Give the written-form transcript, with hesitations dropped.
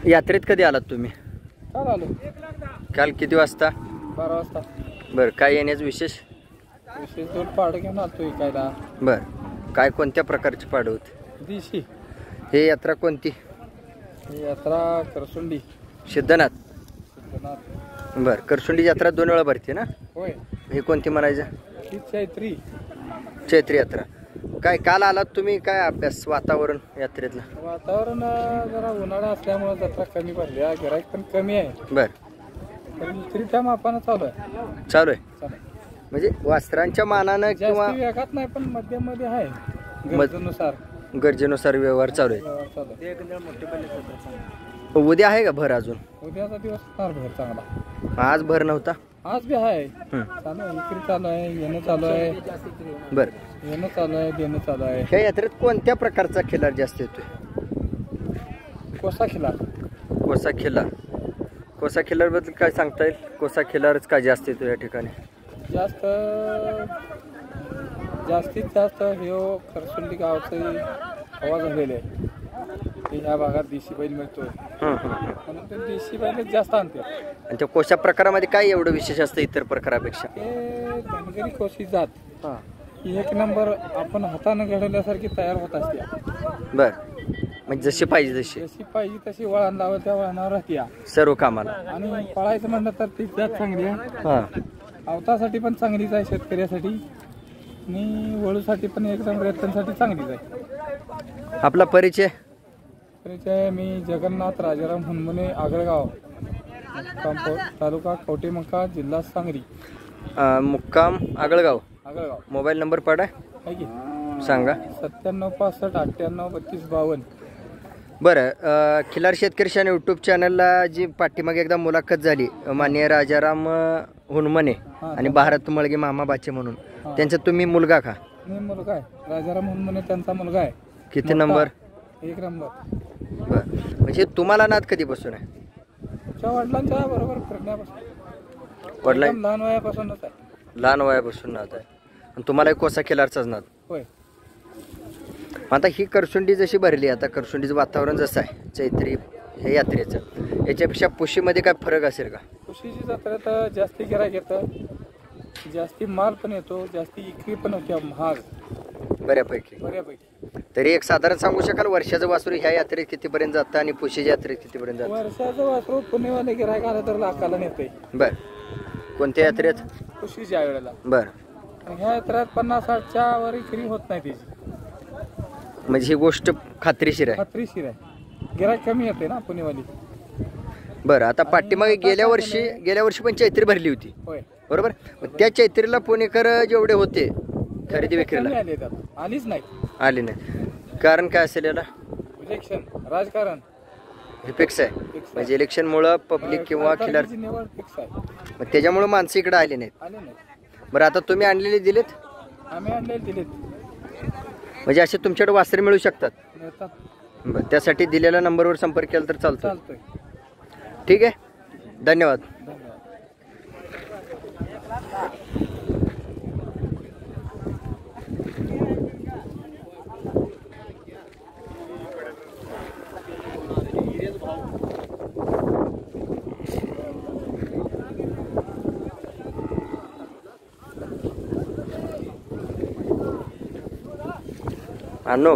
यात्रेत कधी आलात तुम्ही? काल आलो. काल किती वाजता? 12 वाजता. बरं, काय येण्याचं विशेष? विशेष 2 पाडं घेऊन आलतो विकायला. बरं, काय कोणत्या प्रकारची पाडं होती? दिशी. हे यात्रा कोणती? ही यात्रा करसुंडी. सिद्धनाथ. सिद्धनाथ. बरं, करसुंडी यात्रा 2 वेळा भरते ना? होय. हे कोणती म्हणायचं? ही चैत्री. चैत्री यात्रा. काय काल आलात तुम्ही, काय अभ्यास वातावरण यात्रेतलं? वातावरण जरा उन्हाळा असल्यामुळे जत्रा कमी भरली आहे, गिराईक पण कमी आहे. बरं, पण विक्रीच्या मापानं चालू आहे. चालू आहे म्हणजे वस्त्रांच्या मानानं किंवा जास्ती वेगात नाही, पण मध्यम मध्ये आहे. गरजेनुसार गरजेनुसार व्यवहार चालू आहे. चालू आहे. उद्या आहे का भर अजून? उद्याचा दिवस फार भर चांगला. आज भर नव्हता? आज बी आहे. चालू आहे, विक्री चालू आहे, येणं चालू आहे. बरं, येणं चालू आहे, देणं चालू आहे. ह्या यात्रेत कोणत्या प्रकारचा खिलार जास्त येतोय? कोसा खिलार. कोसा खिलार. कोसा खिलार बद्दल काय सांगता येईल? कोसा खिलारच का जास्त येतो या ठिकाणी? जास्तीत जास्त हे खरसुंडी गावचे हवा झालेले आहे. ह्या भागात देशी बैल मिळतोय म्हणून ते देशी बैलच जास्त आणते. आणि त्या कोशा प्रकारामध्ये काय एवढं विशेष असतं इतर प्रकारापेक्षा? ते धनगरी कोशी जात ही 1 नंबर आपण हातानं घडवल्यासारखी तयार होत असते. बर, म्हणजे जशी पाहिजे जशी पाहिजे तशी वळण लावत त्या वळणावर राहते सर्व कामाला. आणि पळायचं म्हणलं तर ती जात चांगली आहे. अवतासाठी पण चांगलीच आहे, शेतकऱ्यासाठी आणि वळूसाठी पण एकदम रेतनसाठी चांगलीच आहे. आपला परिचय? मी जगन्नाथ राजाराम हनुमने, आगळगाव, तालुका कवटेमंका, जिल्हा सांगली. मुक्काम आगळगाव. आगळगाव. मोबाईल नंबर पडा आहे की सांगा. 9765 98 32 52. बरं, खिलार शेतकरी शान यूट्यूब चॅनलला जी पाठीमागे एकदा मुलाखत झाली माननीय राजाराम हुनमने आणि भारत मळगे मामा बाचे म्हणून, त्यांचा तुम्ही मुलगा का? मी मुलगा आहे. राजाराम हुनमने त्यांचा मुलगा आहे. किती नंबर? 1 नंबर. बरं, म्हणजे तुम्हाला नाद कधीपासून आहे? तुमच्या वडिलांच्या बरोबर फिरण्यापासून. वडिलां लहान वयापासूनच आहे. लहान वयापासून नाद आहे. आणि तुम्हाला एक कोसा खिलारचाच नाद? होय. आता ही करसुंडी जशी भरली, आता करसुंडीचं वातावरण जसं आहे चैत्री हे यात्रेचं, याच्यापेक्षा पुशीमध्ये काय फरक असेल का? पुशीची जत्रेत जास्ती गिराईक येतं, जास्ती माल पण येतो, जास्ती विक्री पण होते महाग बऱ्यापैकी. तरी एक साधारण सांगू शकाल वर्षाचं वासरू ह्या यात्रेत कितीपर्यंत जातं आणि पुशीच्या यात्रेत कितीपर्यंत जातं? वर्षाचं वासरू पुणेवाले गिराईक आलं तर लाखाला नेते. बर, कोणत्या यात्रेत? पुशीच्या वेळेला. बर, ह्या यात्रेत 50-60च्या वर विक्री होत नाही त्याची. म्हणजे ही गोष्ट खात्रीशीर आहे? खात्रीशीर आहे. गिराईक कमी येते ना पुणेवाली. बरं, आता पाठीमागे गेल्या वर्षी पण चैत्री भरली होती. होय. बरोबर, त्या चैत्रीला पुणेकर जेवढे होते खरेदी विक्रीला आलीच नाही. आले नाही. कारण काय असेल याला? इलेक्शन, राजकारण हे फिक्स आहे. म्हणजे इलेक्शनमुळं पब्लिक किंवा खिलार निवड फिक्स आहे. मग त्याच्यामुळे माणसं इकडे आले नाहीत. आले नाही. बरं, आता तुम्ही आणलेले दिलेत? आम्ही आणलेले दिलेत. म्हणजे असे तुमच्याकडे वासरे मिळू शकतात? मिळतात. बरं, त्यासाठी दिलेल्या नंबरवर संपर्क केला तर चालतो? चालतोय. ठीक आहे, धन्यवाद. नो